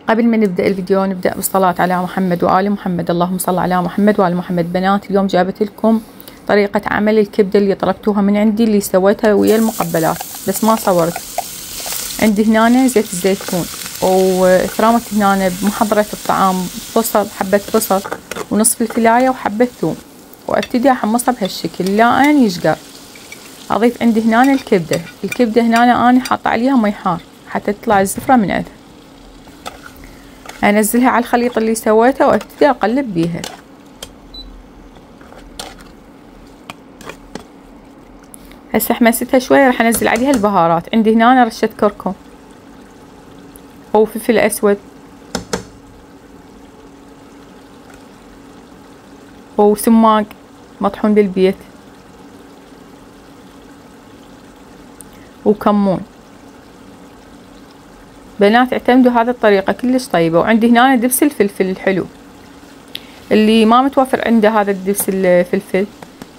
قبل ما نبدأ الفيديو نبدأ بالصلاة على محمد وآل محمد. اللهم صل على محمد وآل محمد. بنات اليوم جابت لكم طريقة عمل الكبدة اللي طلبتوها من عندي، اللي سويتها ويا المقبلات بس ما صورت. عندي هنا زيت الزيتون، وثرامت هنا بمحضرة الطعام بصل، حبة بصل ونصف الفلاية وحبة ثوم، وابتدي احمصها بهالشكل لين يشقر. اضيف عندي هنا الكبدة هنا انا حاطة عليها مي حار حتى تطلع الزفرة من عندها. انزلها على الخليط اللي سويته وابتدي اقلب بيها. هسه حمستها شوية راح انزل عليها البهارات. عندي هنا رشة كركم وفلفل اسود وسماق مطحون بالبيت وكمون. بنات اعتمدوا هذه الطريقة كلش طيبة. وعندي هنا دبس الفلفل الحلو، اللي ما متوفر عنده هذا الدبس الفلفل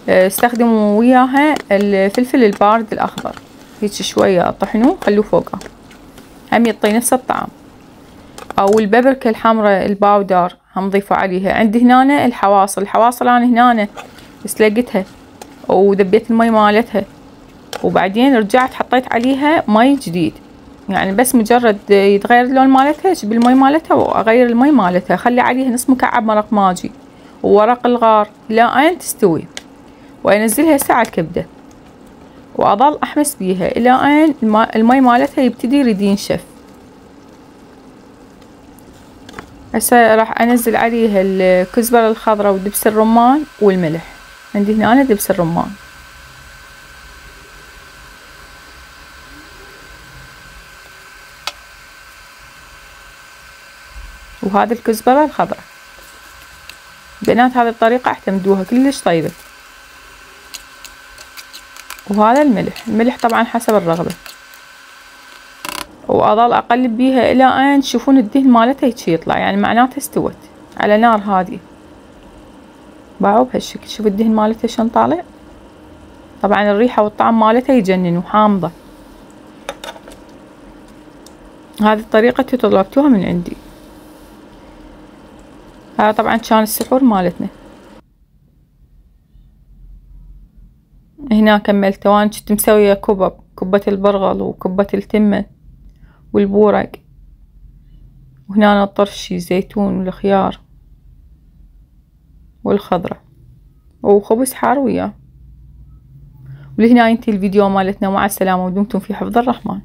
استخدموا وياها الفلفل البارد الاخضر، هيك شوية طحنوه خلوه فوقه هم يعطي نفس الطعم. او البابريكا الحمراء الباودر هم ضيفوا عليها. عندي هنا الحواصل انا هنا سلقتها ودبيت المي مالتها، وبعدين رجعت حطيت عليها مي جديد، يعني بس مجرد يتغير اللون مالتها بالمي مالتها واغير المي مالتها. اخلي عليها نص مكعب مرق ماجي وورق الغار الى ان تستوي، وانزلها هسه على الكبده واظل احمس بيها الى ان المي مالتها يبتدي يريد ينشف. هسه راح انزل عليها الكزبرة الخضراء ودبس الرمان والملح. عندي هنا دبس الرمان وهذا الكزبرة الخضراء. بنات هذه الطريقة اعتمدوها كلش طيبة. وهذا الملح طبعا حسب الرغبة، واظل اقلب بيها الى ان تشوفون الدهن مالتها هيك يطلع، يعني معناته استوت على نار هادية. باعوا بهالشكل، شوف الدهن مالتها شلون طالع. طبعا الريحة والطعم مالتها يجنن وحامضة. هذه الطريقة طلبتوها من عندي. هذا طبعا كان السحور مالتنا. هنا كملت وانا كنت مسوية كبة البرغل وكبة التمة والبورق، وهنا الطرشي زيتون والخيار والخضرة وخبز حار وياه. ولهنا ينتهي الفيديو مالتنا. مع السلامة ودمتم في حفظ الرحمن.